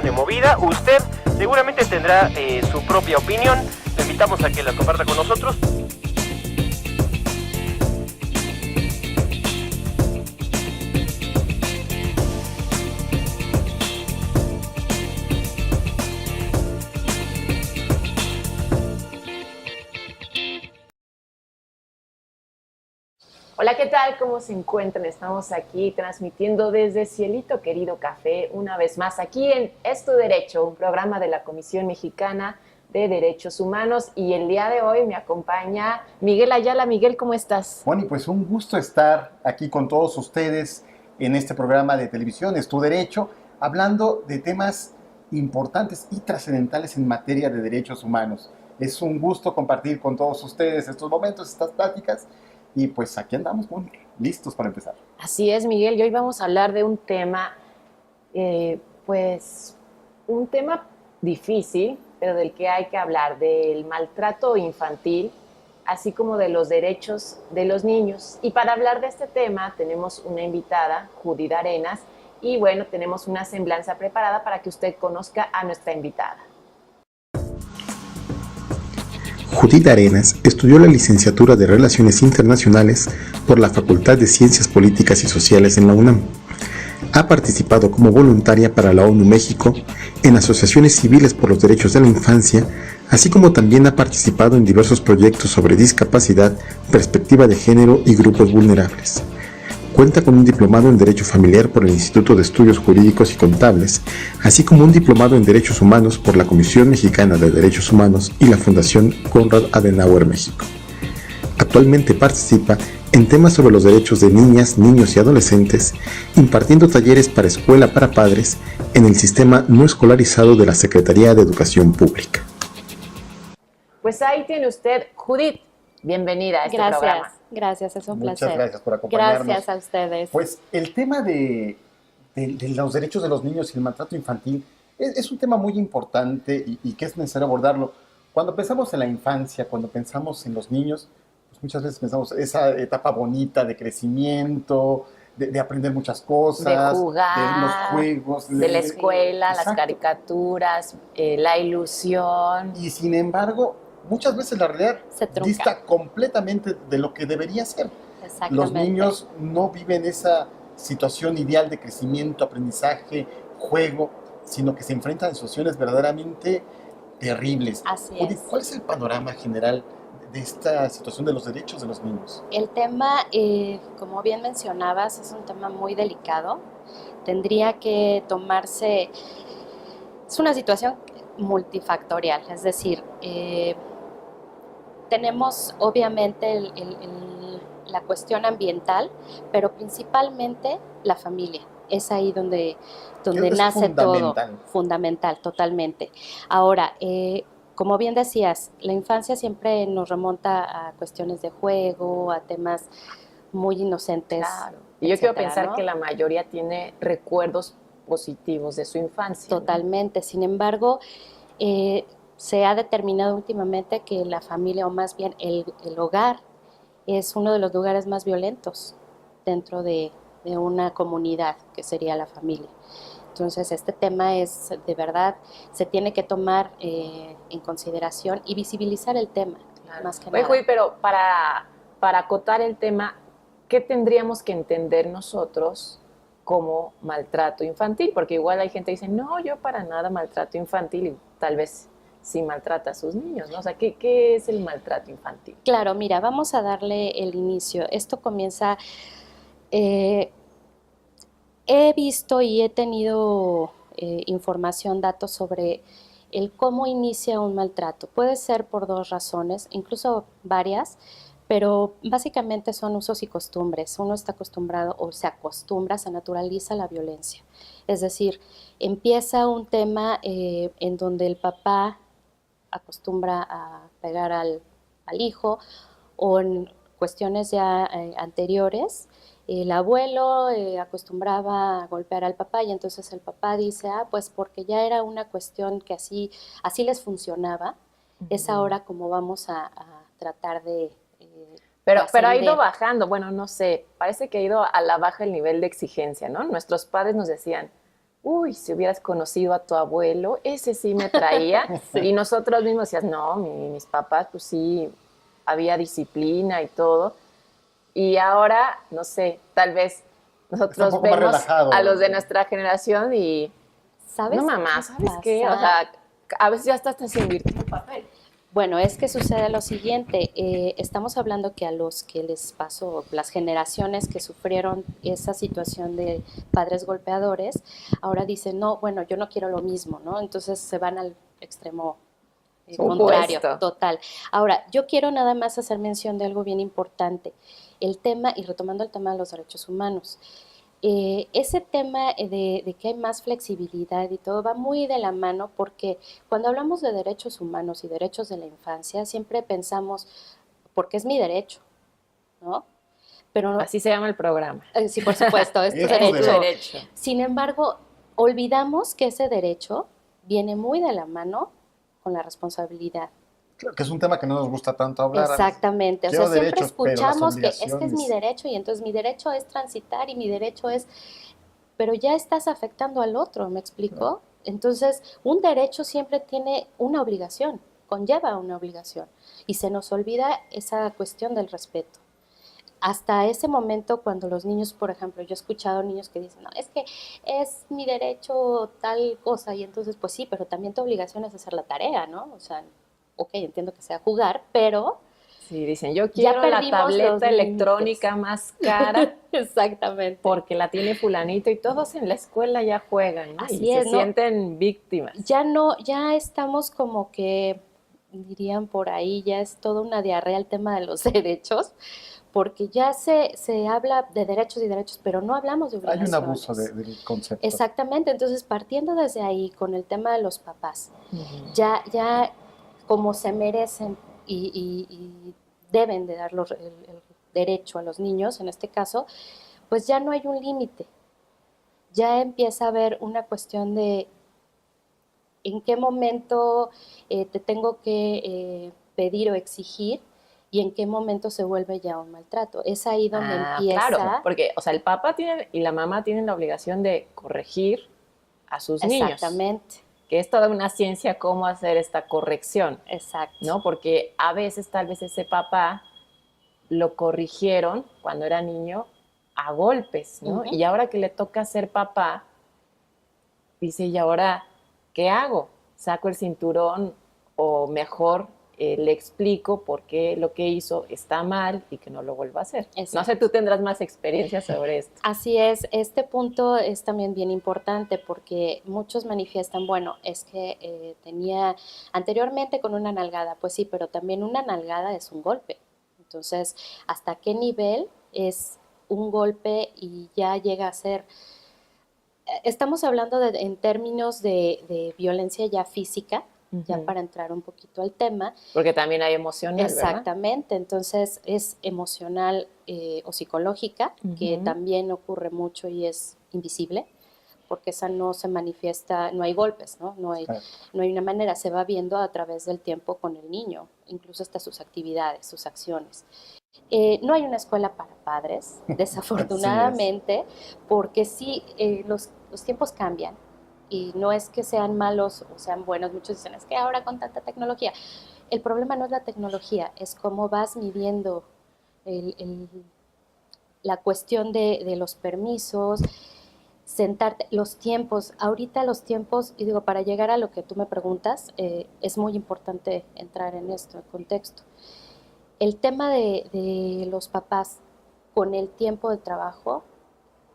pone movida. Usted seguramente tendrá su propia opinión. Le invitamos a que la comparta con nosotros. Hola, ¿qué tal? ¿Cómo se encuentran? Estamos aquí transmitiendo desde Cielito Querido Café, una vez más aquí en Es Tu Derecho, un programa de la Comisión Mexicana de Derechos Humanos. Y el día de hoy me acompaña Miguel Ayala. Miguel, ¿cómo estás? Bueno, y pues un gusto estar aquí con todos ustedes en este programa de televisión, Es Tu Derecho, hablando de temas importantes y trascendentales en materia de derechos humanos. Es un gusto compartir con todos ustedes estos momentos, estas pláticas, y pues aquí andamos, Mónica, listos para empezar. Así es, Miguel, y hoy vamos a hablar de un tema, pues, un tema difícil, pero del que hay que hablar, del maltrato infantil, así como de los derechos de los niños. Y para hablar de este tema tenemos una invitada, Judith Arenas, y bueno, tenemos una semblanza preparada para que usted conozca a nuestra invitada. Judith Arenas estudió la licenciatura de Relaciones Internacionales por la Facultad de Ciencias Políticas y Sociales en la UNAM. Ha participado como voluntaria para la ONU México en asociaciones civiles por los derechos de la infancia, así como también ha participado en diversos proyectos sobre discapacidad, perspectiva de género y grupos vulnerables. Cuenta con un diplomado en Derecho Familiar por el Instituto de Estudios Jurídicos y Contables, así como un diplomado en Derechos Humanos por la Comisión Mexicana de Derechos Humanos y la Fundación Konrad Adenauer México. Actualmente participa en temas sobre los derechos de niñas, niños y adolescentes, impartiendo talleres para escuela para padres en el sistema no escolarizado de la Secretaría de Educación Pública. Pues ahí tiene usted, Judith, bienvenida a este programa. Gracias, es un placer. Muchas gracias por acompañarnos. Gracias a ustedes. Pues el tema de los derechos de los niños y el maltrato infantil es un tema muy importante y que es necesario abordarlo. Cuando pensamos en la infancia, cuando pensamos en los niños, pues muchas veces pensamos esa etapa bonita de crecimiento, de aprender muchas cosas, de jugar, de los juegos, de la escuela, exacto. Las caricaturas, la ilusión. Y sin embargo, muchas veces la realidad dista completamente de lo que debería ser. Los niños no viven esa situación ideal de crecimiento, aprendizaje, juego, sino que se enfrentan a situaciones verdaderamente terribles. Así Judith, es. ¿cuál es el panorama general de esta situación de los derechos de los niños? El tema, como bien mencionabas, es un tema muy delicado. Tendría que tomarse, es una situación multifactorial, es decir, tenemos obviamente la cuestión ambiental, pero principalmente la familia. Es ahí donde nace todo. Fundamental, totalmente. Ahora, como bien decías, la infancia siempre nos remonta a cuestiones de juego, a temas muy inocentes. Claro. Y yo quiero pensar, ¿no?, que la mayoría tiene recuerdos positivos de su infancia. Totalmente. ¿No? Sin embargo, se ha determinado últimamente que la familia, o más bien el hogar, es uno de los lugares más violentos dentro de una comunidad, que sería la familia. Entonces, este tema es, de verdad, se tiene que tomar en consideración y visibilizar el tema, claro, más que nada. Oye, pero para acotar el tema, ¿qué tendríamos que entender nosotros como maltrato infantil? Porque igual hay gente que dice, no, yo para nada maltrato infantil, y tal vez sí maltrata a sus niños, ¿no? O sea, ¿qué es el maltrato infantil? Claro, mira, vamos a darle el inicio. Esto comienza... he visto y he tenido información, datos sobre el cómo inicia un maltrato. Puede ser por dos razones, incluso varias, pero básicamente son usos y costumbres. Uno está acostumbrado o se acostumbra, se naturaliza la violencia. Es decir, empieza un tema en donde el papá acostumbra a pegar al hijo, o en cuestiones ya anteriores, el abuelo acostumbraba a golpear al papá, y entonces el papá dice, pues porque ya era una cuestión que así les funcionaba, es ahora como vamos a tratar de... Pero ha ido bajando, bueno, no sé, parece que ha ido a la baja el nivel de exigencia, ¿no? Nuestros padres nos decían, uy, si hubieras conocido a tu abuelo, ese sí me traía. Y nosotros mismos decías, no, mis papás, pues sí, había disciplina y todo. Y ahora, no sé, tal vez Está un nosotros poco más vemos relajado. a los de nuestra generación y, ¿Sabes no qué mamá, ¿sabes qué? O pasa? sea, a veces ya hasta se invirtió en papel. Bueno, es que sucede lo siguiente, estamos hablando que a los que les pasó, las generaciones que sufrieron esa situación de padres golpeadores, ahora dicen, no, bueno, yo no quiero lo mismo, ¿no? Entonces se van al extremo contrario, Opuesto. total. Ahora, yo quiero nada más hacer mención de algo bien importante, el tema, y retomando el tema de los derechos humanos. Ese tema de que hay más flexibilidad y todo va muy de la mano porque cuando hablamos de derechos humanos y derechos de la infancia siempre pensamos, porque es mi derecho, ¿no? Pero Así se llama el programa. sí, por supuesto, es tu Es tu derecho. derecho. Sin embargo, olvidamos que ese derecho viene muy de la mano con la responsabilidad. Claro, que es un tema que no nos gusta tanto hablar. Exactamente, o sea, Quiero siempre derechos, pero las escuchamos que es mi obligaciones. derecho y entonces mi derecho es transitar y mi derecho es, pero ya estás afectando al otro, ¿me explico? Entonces, un derecho siempre tiene una obligación, conlleva una obligación y se nos olvida esa cuestión del respeto. Hasta ese momento cuando los niños, por ejemplo, yo he escuchado niños que dicen, no, es que es mi derecho tal cosa y entonces pues sí, pero también tu obligación es hacer la tarea, ¿no? O sea, ok, entiendo que sea jugar, pero Sí, dicen, yo quiero la perdimos los tableta límites. electrónica más cara exactamente. porque la tiene fulanito y todos en la escuela ya juegan, ¿no? Así Y es, se ¿no? sienten víctimas. Ya no, ya estamos como que, dirían por ahí, ya es toda una diarrea el tema de los derechos, porque ya se habla de derechos y derechos, pero no hablamos de Hay obligaciones. un abuso del concepto. Exactamente, entonces partiendo desde ahí con el tema de los papás, ya como se merecen y deben de dar el derecho a los niños, en este caso, pues ya no hay un límite, ya empieza a haber una cuestión de en qué momento te tengo que pedir o exigir y en qué momento se vuelve ya un maltrato. Es ahí donde empieza. Claro, porque, o sea, el papá tiene y la mamá tienen la obligación de corregir a sus niños. Exactamente, Que es toda una ciencia cómo hacer esta corrección, exacto. ¿no? Porque a veces, tal vez ese papá lo corrigieron cuando era niño a golpes, ¿no? Ujú. Y ahora que le toca ser papá, dice, ¿y ahora qué hago? ¿Saco el cinturón o mejor le explico por qué lo que hizo está mal y que no lo vuelva a hacer? Exacto. No sé, tú tendrás más experiencia sobre esto. Así es, este punto es también bien importante porque muchos manifiestan, bueno, es que tenía anteriormente con una nalgada, pues sí, pero también una nalgada es un golpe. Entonces, ¿hasta qué nivel es un golpe y ya llega a ser... Estamos hablando en términos de violencia ya física, ya Ujú. para entrar un poquito al tema. Porque también hay emocional, Exactamente, entonces es emocional o psicológica, que Ujú. también ocurre mucho y es invisible, porque esa no se manifiesta, no hay golpes, ¿no? Claro. No hay una manera, se va viendo a través del tiempo con el niño, incluso hasta sus actividades, sus acciones. No hay una escuela para padres, desafortunadamente, porque sí, los tiempos cambian y no es que sean malos o sean buenos, muchos dicen, es que ahora con tanta tecnología, el problema no es la tecnología, es cómo vas midiendo la cuestión de los permisos, sentarte, los tiempos. Ahorita los tiempos, y digo, para llegar a lo que tú me preguntas, es muy importante entrar en esto, en contexto. El tema de los papás con el tiempo de trabajo,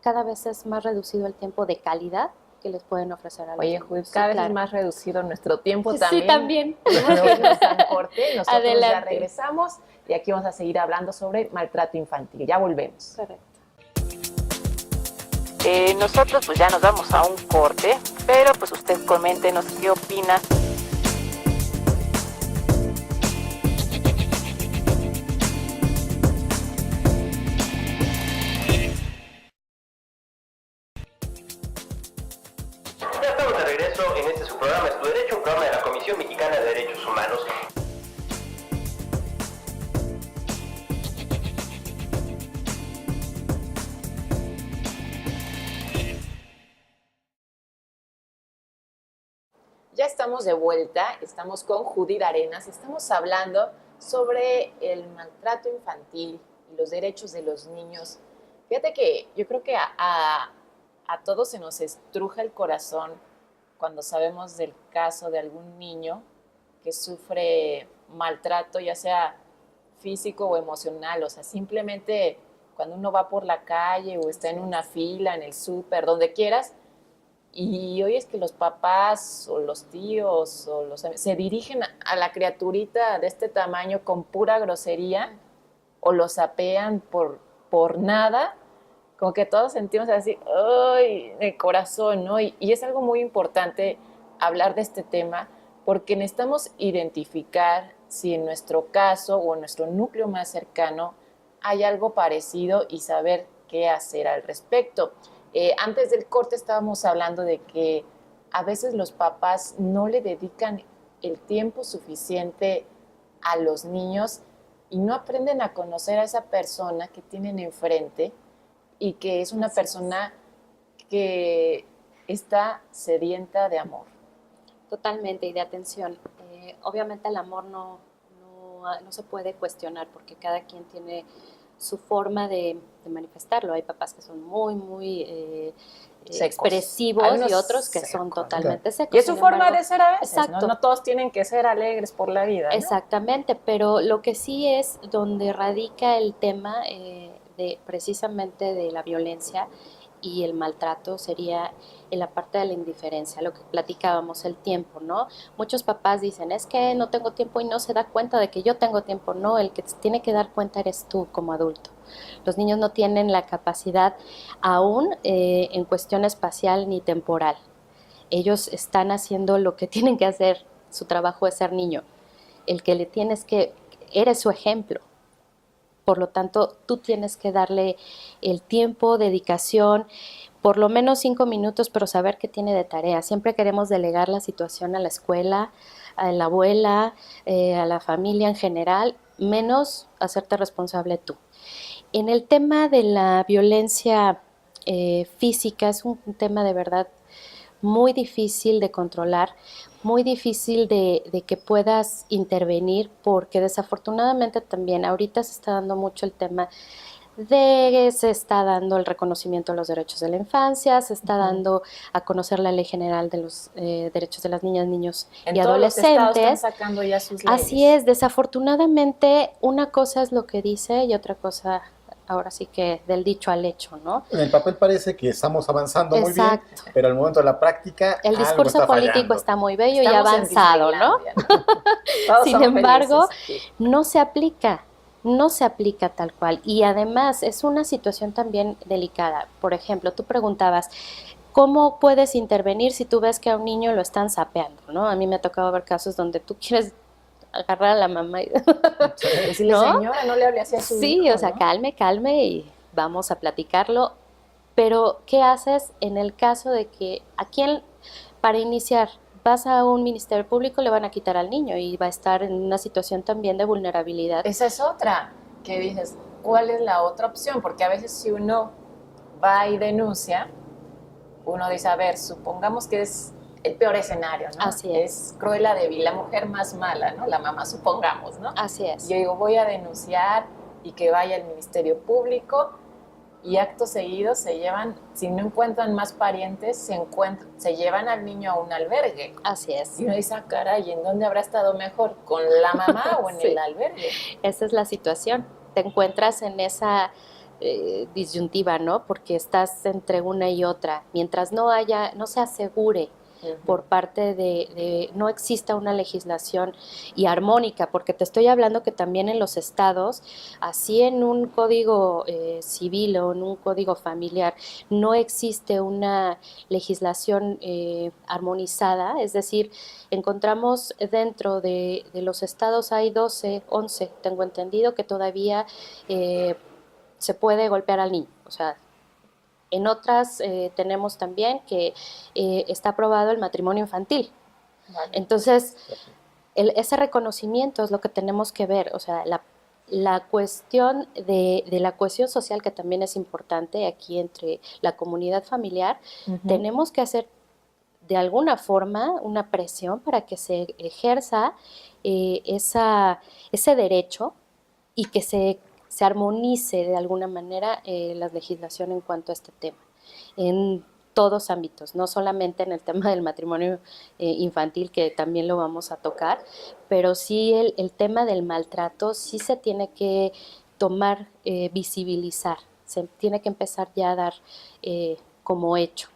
cada vez es más reducido el tiempo de calidad que les pueden ofrecer a los Oye, niños. Judith, Sí, cada vez claro. es más reducido nuestro tiempo también. Sí, también. Yo creo que nos dan corte. Nosotros ya Adelante. regresamos y aquí vamos a seguir hablando sobre maltrato infantil. Ya volvemos. Correcto. Nosotros pues ya nos vamos a un corte, pero pues usted coméntenos qué opina. Ya estamos de regreso en este su programa Es tu Derecho, un programa de la Comisión Mexicana de Derechos Humanos. Ya estamos de vuelta, estamos con Judith Arenas, estamos hablando sobre el maltrato infantil y los derechos de los niños. Fíjate que yo creo que a todos se nos estruja el corazón cuando sabemos del caso de algún niño que sufre maltrato, ya sea físico o emocional, o sea, simplemente cuando uno va por la calle o está en una fila, en el súper, donde quieras, y oyes que los papás o los tíos o se dirigen a la criaturita de este tamaño con pura grosería o los apean por nada, como que todos sentimos así, ¡ay!, el corazón, ¿no? Y es algo muy importante hablar de este tema porque necesitamos identificar si en nuestro caso o en nuestro núcleo más cercano hay algo parecido y saber qué hacer al respecto. Antes del corte estábamos hablando de que a veces los papás no le dedican el tiempo suficiente a los niños y no aprenden a conocer a esa persona que tienen enfrente y que es una persona que está sedienta de amor. Totalmente, y de atención. Obviamente el amor no se puede cuestionar porque cada quien tiene su forma de manifestarlo. Hay papás que son muy expresivos y otros que son totalmente secos. Y es su forma de ser a veces, exacto. ¿no? Todos tienen que ser alegres por la vida, ¿no? Exactamente, pero lo que sí es donde radica el tema precisamente de la violencia y el maltrato sería en la parte de la indiferencia, lo que platicábamos, el tiempo, ¿no? Muchos papás dicen, es que no tengo tiempo y no se da cuenta de que yo tengo tiempo. No, el que tiene que dar cuenta eres tú como adulto. Los niños no tienen la capacidad aún en cuestión espacial ni temporal. Ellos están haciendo lo que tienen que hacer, su trabajo es ser niño. El que le tienes que, eres su ejemplo. Por lo tanto, tú tienes que darle el tiempo, dedicación, por lo menos 5 minutos, pero saber qué tiene de tarea. Siempre queremos delegar la situación a la escuela, a la abuela, a la familia en general, menos hacerte responsable tú. En el tema de la violencia física, es un tema de verdad muy difícil de controlar, muy difícil de que puedas intervenir, porque desafortunadamente también ahorita se está dando mucho el tema se está dando el reconocimiento de los derechos de la infancia, se está dando a conocer la Ley General de los Derechos de las Niñas, Niños y Adolescentes. Todos los estados están sacando ya sus leyes. Así es, desafortunadamente una cosa es lo que dice y otra cosa ahora sí que del dicho al hecho, ¿no? En el papel parece que estamos avanzando muy bien, pero al momento de la práctica el discurso algo político fallando. está muy bello y avanzado, ¿no? Sin embargo, no se aplica tal cual. Y además es una situación también delicada. Por ejemplo, tú preguntabas, ¿cómo puedes intervenir si tú ves que a un niño lo están sapeando, ¿no? A mí me ha tocado ver casos donde tú quieres agarrar a la mamá y decirle, ¿no? Señora, no le hable así a su hijo, o sea, ¿no? calme y vamos a platicarlo. Pero, ¿qué haces en el caso de que a quién, para iniciar, vas a un ministerio público, le van a quitar al niño y va a estar en una situación también de vulnerabilidad? Esa es otra, que dices, ¿cuál es la otra opción? Porque a veces si uno va y denuncia, uno dice, a ver, supongamos que es el peor escenario, ¿no? Así es. Es Cruella de Vil, la mujer más mala, ¿no? La mamá, supongamos, ¿no? Así es. Yo digo, voy a denunciar y que vaya al Ministerio Público y acto seguido se llevan, si no encuentran más parientes, se llevan al niño a un albergue. Así es. Y uno dice, caray, ¿en dónde habrá estado mejor? ¿Con la mamá o en el albergue? Esa es la situación. Te encuentras en esa disyuntiva, ¿no? Porque estás entre una y otra. Mientras no se asegure por parte de no exista una legislación y armónica, porque te estoy hablando que también en los estados, así en un código civil o en un código familiar, no existe una legislación armonizada, es decir, encontramos dentro de los estados hay 12, 11, tengo entendido, que todavía se puede golpear al niño, o sea, en otras tenemos también que está aprobado el matrimonio infantil. Vale. Entonces, ese reconocimiento es lo que tenemos que ver, o sea, la cuestión de la cohesión social, que también es importante aquí entre la comunidad familiar, tenemos que hacer de alguna forma una presión para que se ejerza ese derecho y que se armonice de alguna manera la legislación en cuanto a este tema, en todos ámbitos, no solamente en el tema del matrimonio infantil, que también lo vamos a tocar, pero sí el tema del maltrato sí se tiene que tomar, visibilizar, se tiene que empezar ya a dar como hecho.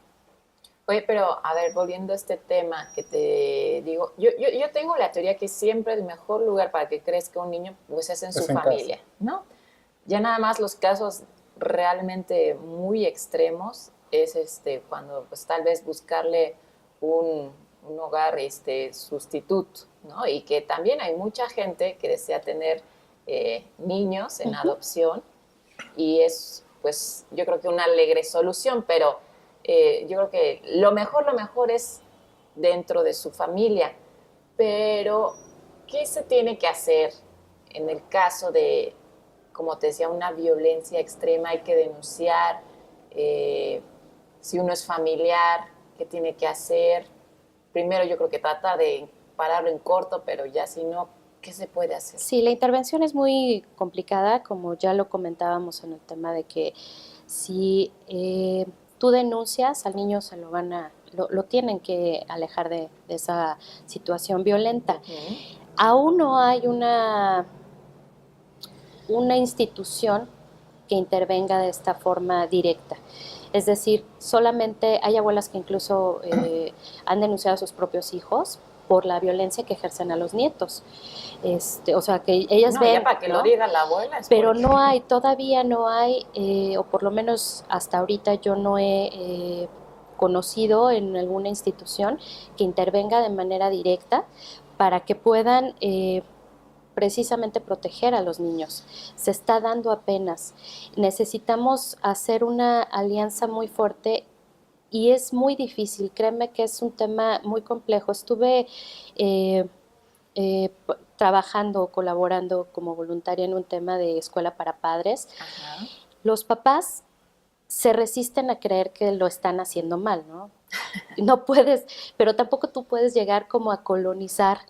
Oye, pero a ver, volviendo a este tema que te digo, yo tengo la teoría que siempre el mejor lugar para que crezca un niño pues es en su familia, ¿no? Ya nada más los casos realmente muy extremos es cuando pues tal vez buscarle un hogar sustituto, ¿no? Y que también hay mucha gente que desea tener niños en adopción y es pues yo creo que una alegre solución, pero yo creo que lo mejor es dentro de su familia, pero ¿qué se tiene que hacer en el caso de, como te decía, una violencia extrema? Hay que denunciar, si uno es familiar, ¿qué tiene que hacer? Primero yo creo que trata de pararlo en corto, pero ya si no, ¿qué se puede hacer? Sí, la intervención es muy complicada, como ya lo comentábamos en el tema de que si tú denuncias, al niño se lo van a, lo tienen que alejar de esa situación violenta. Uh-huh. Aún no hay una institución que intervenga de esta forma directa. Es decir, solamente hay abuelas que incluso han denunciado a sus propios hijos por la violencia que ejercen a los nietos. O sea, que ellas ven... Ya para que lo diga la abuela. Pero no hay, todavía no hay, o por lo menos hasta ahorita yo no he conocido en alguna institución que intervenga de manera directa para que puedan precisamente proteger a los niños. Se está dando apenas. Necesitamos hacer una alianza muy fuerte y es muy difícil. Créeme que es un tema muy complejo. Estuve trabajando, colaborando como voluntaria en un tema de escuela para padres. Ajá. Los papás se resisten a creer que lo están haciendo mal, ¿no? No puedes, pero tampoco tú puedes llegar como a colonizar,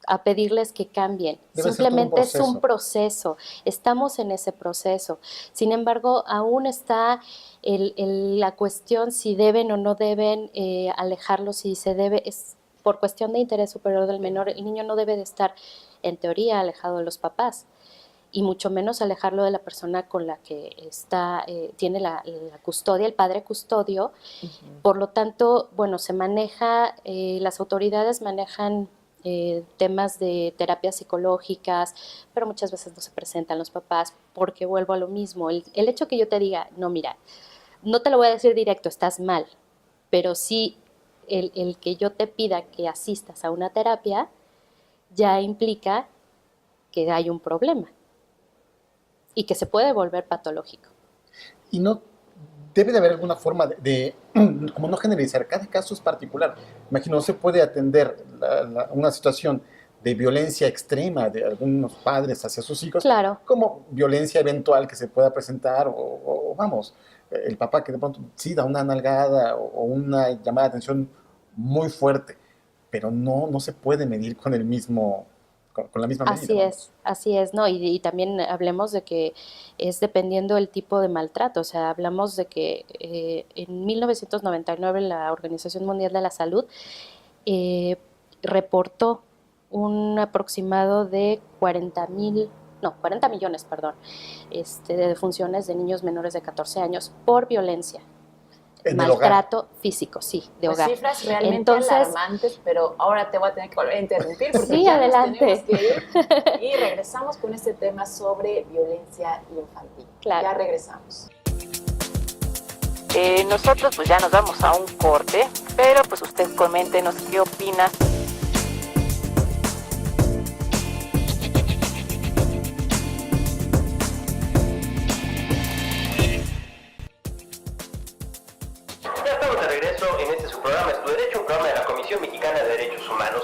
a pedirles que cambien. Debe Simplemente ser todo un es un proceso, estamos en ese proceso. Sin embargo, aún está la cuestión si deben o no deben alejarlos, si se debe, es por cuestión de interés superior del menor, el niño no debe de estar, en teoría, alejado de los papás, y mucho menos alejarlo de la persona con la que está, tiene la custodia, el padre custodio. Uh-huh. Por lo tanto, bueno, se maneja, las autoridades manejan temas de terapias psicológicas, pero muchas veces no se presentan los papás porque vuelvo a lo mismo. El hecho que yo te diga, no, mira, no te lo voy a decir directo, estás mal, pero sí el que yo te pida que asistas a una terapia ya implica que hay un problema y que se puede volver patológico. Y no debe de haber alguna forma de como no generalizar, cada caso es particular. Imagino, no se puede atender una situación de violencia extrema de algunos padres hacia sus hijos, claro, como violencia eventual que se pueda presentar, o vamos, el papá que de pronto sí da una nalgada o una llamada de atención muy fuerte, pero no se puede medir con el mismo... con la misma medida. Así es, ¿no? Y también hablemos de que es dependiendo del tipo de maltrato, o sea, hablamos de que en 1999 la Organización Mundial de la Salud reportó un aproximado de 40 millones, perdón, de defunciones de niños menores de 14 años por violencia. Maltrato físico, sí, de hogar. Cifras realmente alarmantes, pero ahora te voy a tener que volver a interrumpir porque sí, ya adelante. Nos tenemos que ir y regresamos con este tema sobre violencia infantil. Claro. Ya regresamos. Nosotros pues ya nos vamos a un corte, pero pues usted coméntenos qué opina. En este su programa Es Tu Derecho, un programa de la Comisión Mexicana de Derechos Humanos.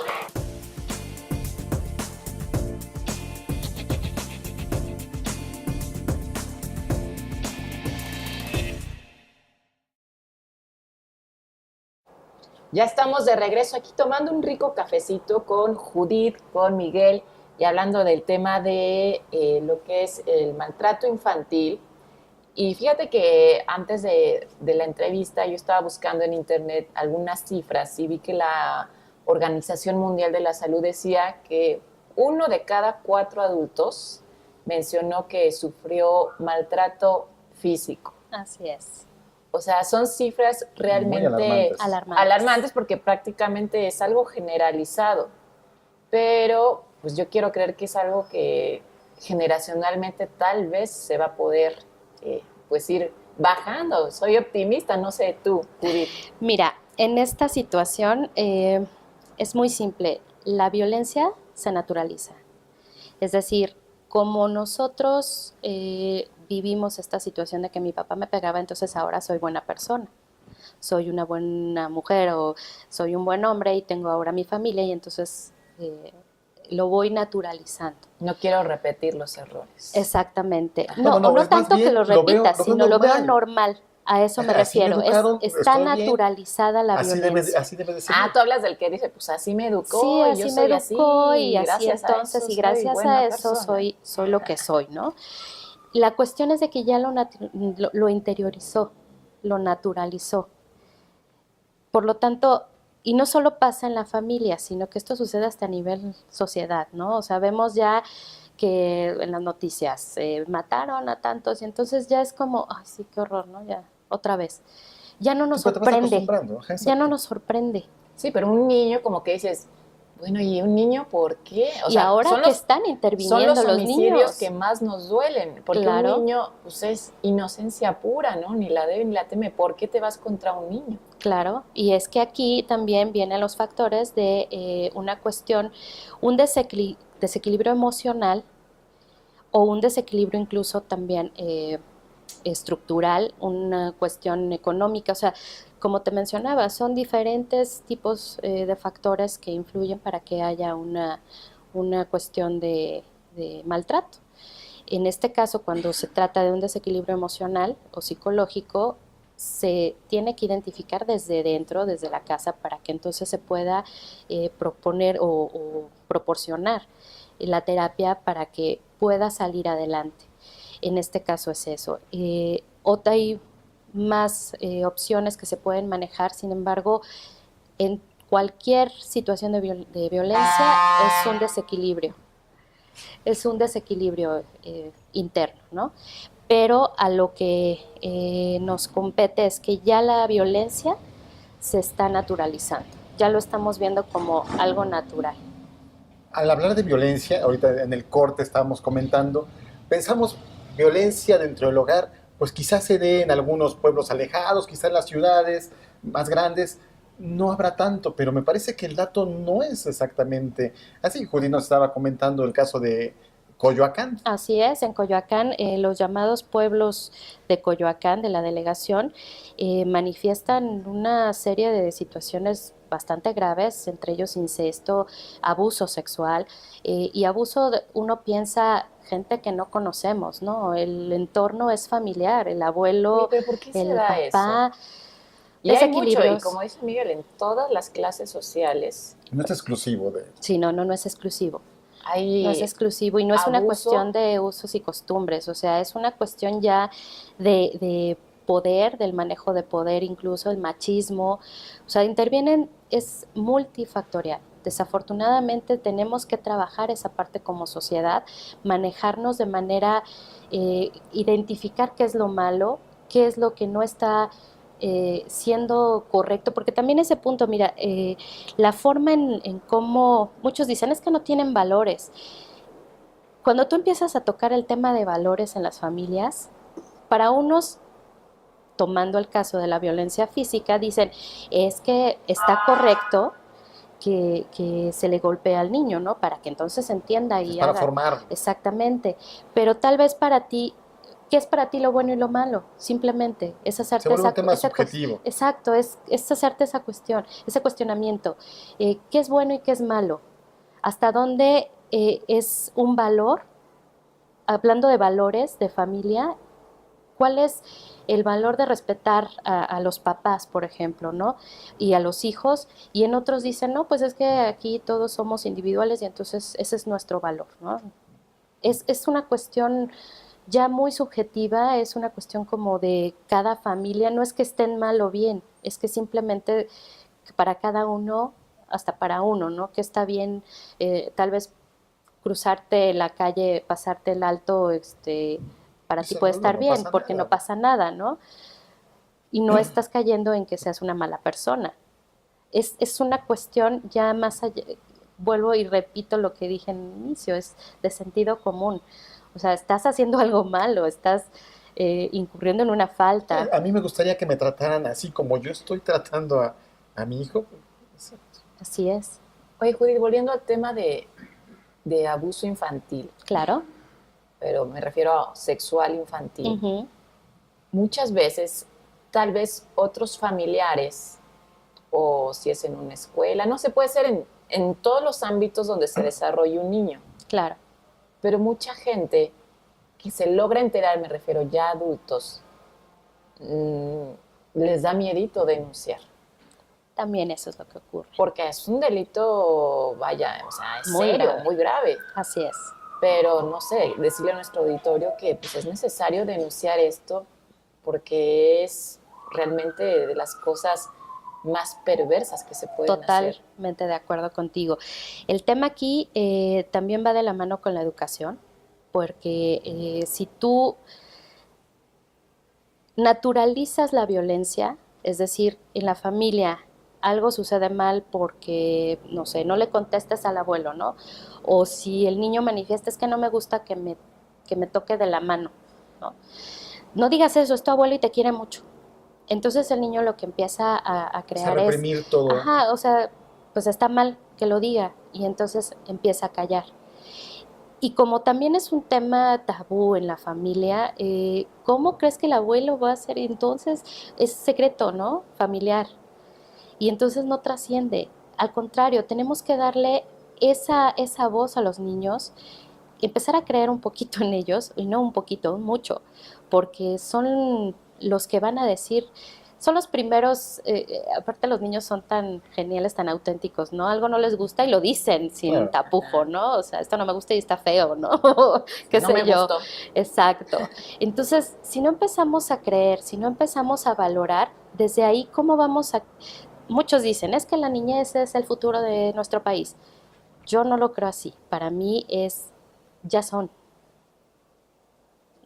Ya estamos de regreso aquí tomando un rico cafecito con Judith, con Miguel y hablando del tema de lo que es el maltrato infantil. Y fíjate que antes de la entrevista yo estaba buscando en internet algunas cifras y vi que la Organización Mundial de la Salud decía que 1 de cada 4 adultos mencionó que sufrió maltrato físico. Así es. O sea, son cifras realmente alarmantes porque prácticamente es algo generalizado. Pero pues yo quiero creer que es algo que generacionalmente tal vez se va a poder pues ir bajando. Soy optimista, no sé tú, Judith. Mira, en esta situación es muy simple. La violencia se naturaliza. Es decir, como nosotros vivimos esta situación de que mi papá me pegaba, entonces ahora soy buena persona. Soy una buena mujer o soy un buen hombre y tengo ahora mi familia y entonces lo voy naturalizando. No quiero repetir los errores. Exactamente. No, No es tanto más bien, que lo repitas, sino lo veo normal. A eso me Así me refiero. educaron, Está estoy bien. naturalizada la violencia. Así debe de ser. Tú hablas del que dice, pues así me educó, Sí, y así yo me soy educó así, y así gracias entonces, a eso y gracias soy buena a eso persona. soy lo que soy, ¿no? La cuestión es de que ya lo interiorizó, lo naturalizó. Por lo tanto, y no solo pasa en la familia, sino que esto sucede hasta a nivel sociedad, ¿no? O sea, vemos ya que en las noticias mataron a tantos y entonces ya es como, ay, sí, qué horror, ¿no? Ya, otra vez. Ya no nos Sí, pero te vas sorprende, acostumbrando. Ajá, ya exacto. no nos sorprende. Sí, pero un niño como que dices, bueno, ¿y un niño por qué? O Y sea, ahora son que los, están son interviniendo los los homicidios niños. que más nos duelen, porque Claro. un niño pues es inocencia pura, ¿no? Ni la debe ni la teme. ¿Por qué te vas contra un niño? Claro, y es que aquí también vienen los factores de una cuestión, un desequilibrio emocional o un desequilibrio incluso también estructural, una cuestión económica, o sea, como te mencionaba, son diferentes tipos de factores que influyen para que haya una cuestión de maltrato. En este caso, cuando se trata de un desequilibrio emocional o psicológico, se tiene que identificar desde dentro, desde la casa, para que entonces se pueda proponer o proporcionar la terapia para que pueda salir adelante. En este caso es eso. Hay más opciones que se pueden manejar, sin embargo, en cualquier situación de violencia es un desequilibrio. Es un desequilibrio interno, ¿no? Pero a lo que nos compete es que ya la violencia se está naturalizando, ya lo estamos viendo como algo natural. Al hablar de violencia, ahorita en el corte estábamos comentando, pensamos violencia dentro del hogar, pues quizás se dé en algunos pueblos alejados, quizás en las ciudades más grandes, no habrá tanto, pero me parece que el dato no es exactamente así. Judy nos estaba comentando el caso de Coyoacán. Así es, en Coyoacán, los llamados pueblos de Coyoacán, de la delegación, manifiestan una serie de situaciones bastante graves, entre ellos incesto, abuso sexual y abuso, uno piensa gente que no conocemos, ¿no? El entorno es familiar, el abuelo, Oye, ¿pero por qué se el da papá. eso? Y hay mucho, y Desequilibrios. como dice Miguel, en todas las clases sociales No es exclusivo de... Sí, no es exclusivo. hay No es exclusivo y no es una abuso. cuestión de usos y costumbres, o sea, es una cuestión ya de poder, del manejo de poder, incluso el machismo, o sea, intervienen, es multifactorial. Desafortunadamente tenemos que trabajar esa parte como sociedad, manejarnos de manera, identificar qué es lo malo, qué es lo que no está siendo correcto, porque también ese punto, mira, la forma en cómo muchos dicen es que no tienen valores. Cuando tú empiezas a tocar el tema de valores en las familias, para unos, tomando el caso de la violencia física, dicen es que está correcto que se le golpee al niño, ¿no? Para que entonces entienda y para haga. formar. Exactamente. Pero tal vez para ti, ¿qué es para ti lo bueno y lo malo? Simplemente es hacerte Se vuelve un tema subjetivo. Exacto, es hacerte esa cuestión, ese cuestionamiento. ¿Qué es bueno y qué es malo? ¿Hasta dónde es un valor? Hablando de valores de familia, ¿Cuál es el valor de respetar a los papás, por ejemplo, ¿no? Y a los hijos, y en otros dicen, no, pues es que aquí todos somos individuales y entonces ese es nuestro valor, ¿no? Es una cuestión ya muy subjetiva, es una cuestión como de cada familia, no es que estén mal o bien, es que simplemente para cada uno, hasta para uno, ¿no? Que está bien, tal vez cruzarte la calle, pasarte el alto, para ti puede estar bien, porque no pasa nada, ¿no? Y no estás cayendo en que seas una mala persona. Es una cuestión ya más allá, vuelvo y repito lo que dije en el inicio, es de sentido común. O sea, estás haciendo algo malo, estás incurriendo en una falta. A mí me gustaría que me trataran así como yo estoy tratando a mi hijo. Así es. Oye, Judith, volviendo al tema de abuso infantil, Claro. pero me refiero a sexual infantil. Ujú. Muchas veces, tal vez otros familiares, o si es en una escuela, no se puede ser en todos los ámbitos donde se desarrolla un niño, Claro. pero mucha gente que se logra enterar, me refiero ya a adultos, les da miedito denunciar. También eso es lo que ocurre. Porque es un delito, vaya, o sea, es Muy serio, grave. muy grave. Así es. Pero, no sé, decirle a nuestro auditorio que pues, es necesario denunciar esto porque es realmente de las cosas más perversas que se pueden hacer. Totalmente de acuerdo contigo. El tema aquí también va de la mano con la educación, porque si tú naturalizas la violencia, es decir, en la familia algo sucede mal porque, no sé, no le contestes al abuelo, ¿no? O si el niño manifiesta, es que no me gusta que me toque de la mano, ¿no? No digas eso, es tu abuelo y te quiere mucho. Entonces el niño lo que empieza a crear es... reprimir todo. Ajá, o sea, pues está mal que lo diga y entonces empieza a callar. Y como también es un tema tabú en la familia, ¿cómo crees que el abuelo va a hacer? Entonces es secreto, ¿no? Familiar. Y entonces no trasciende. Al contrario, tenemos que darle esa voz a los niños, empezar a creer un poquito en ellos, y no un poquito, mucho, porque son los que van a decir, son los primeros, aparte los niños son tan geniales, tan auténticos, ¿no? Algo no les gusta y lo dicen sin Claro. tapujo, ¿no? O sea, esto no me gusta y está feo, ¿no? ¿Qué No sé me yo? gustó. Exacto. Entonces, si no empezamos a creer, si no empezamos a valorar, desde ahí, ¿cómo vamos a...? Muchos dicen, es que la niñez es el futuro de nuestro país. Yo no lo creo así. Para mí ya son.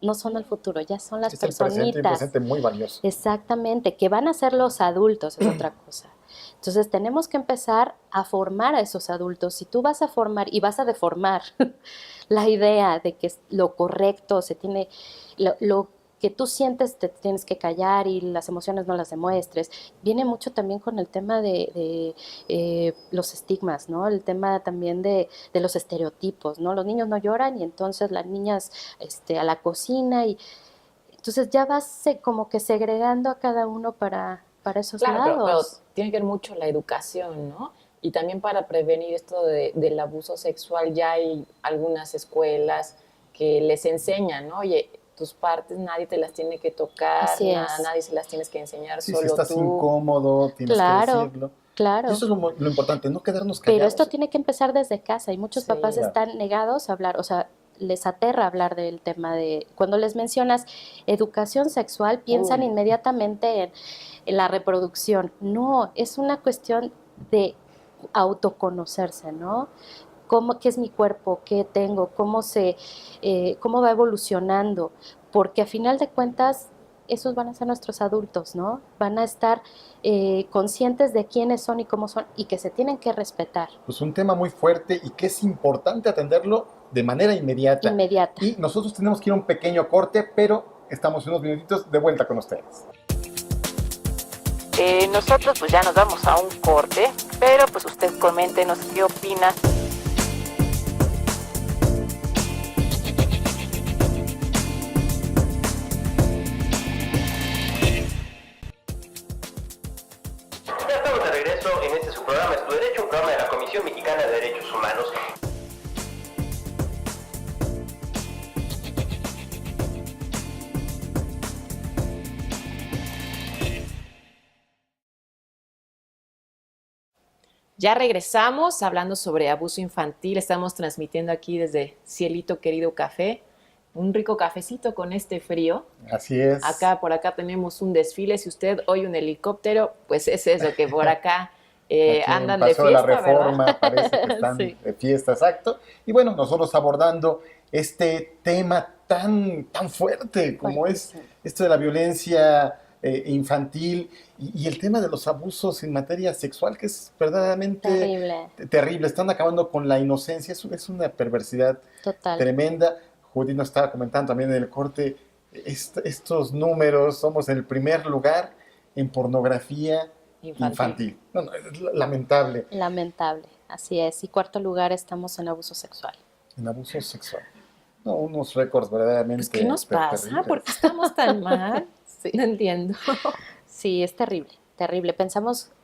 No son el futuro, ya son las Es el presente y un personitas. presente muy valioso. Exactamente, que van a ser los adultos es otra cosa. Entonces tenemos que empezar a formar a esos adultos. Si tú vas a formar y vas a deformar la idea de que lo correcto se tiene, lo que tú sientes te tienes que callar y las emociones no las demuestres, viene mucho también con el tema de los estigmas, ¿no? El tema también de los estereotipos, ¿no? Los niños no lloran y entonces las niñas a la cocina y entonces ya vas como que segregando a cada uno para esos Claro, pero lados. tiene que ver mucho la educación, ¿no? Y también para prevenir esto del abuso sexual ya hay algunas escuelas que les enseñan, ¿no? Oye, tus partes nadie te las tiene que tocar, Así es. nadie se las tienes que enseñar, Sí, solo si estás tú. incómodo, tienes que decirlo. Claro. Y eso es lo importante, no quedarnos callados. Pero esto tiene que empezar desde casa y muchos Sí, papás claro. están negados a hablar, o sea, les aterra hablar del tema de... Cuando les mencionas educación sexual, piensan Uy. inmediatamente en la reproducción. No, es una cuestión de autoconocerse, ¿no? ¿Qué es mi cuerpo? ¿Qué tengo? ¿Cómo va evolucionando? Porque a final de cuentas, esos van a ser nuestros adultos, ¿no? Van a estar conscientes de quiénes son y cómo son y que se tienen que respetar. Pues un tema muy fuerte y que es importante atenderlo de manera inmediata. Inmediata. Y nosotros tenemos que ir a un pequeño corte, pero estamos en unos minutitos de vuelta con ustedes. Nosotros pues ya nos vamos a un corte, pero pues usted coméntenos qué opina. Ya estamos de regreso en este su programa Es Tu Derecho, un programa de la Comisión Mexicana de Derechos Humanos. Ya regresamos hablando sobre abuso infantil. Estamos transmitiendo aquí desde Cielito Querido Café. Un rico cafecito con este frío. Así es. Por acá tenemos un desfile. Si usted oye un helicóptero, pues es eso, que por acá Aquí andan en de Paseo fiesta, de la Reforma, ¿verdad? parece que están Sí. de fiesta, exacto. Y bueno, nosotros abordando este tema tan fuerte como es Fuertísimo. esto de la violencia infantil y el tema de los abusos en materia sexual, que es verdaderamente Terrible, terrible. Están acabando con la inocencia, es una perversidad total. tremenda. Judy nos estaba comentando también en el corte estos números. Somos en el primer lugar en pornografía infantil. No, es lamentable. Lamentable, así es. Y cuarto lugar estamos en abuso sexual. En abuso sexual. No, unos récords verdaderamente Pues, ¿qué nos pasa? terribles. ¿Por qué estamos tan mal? Sí. No entiendo. Sí, es terrible, terrible.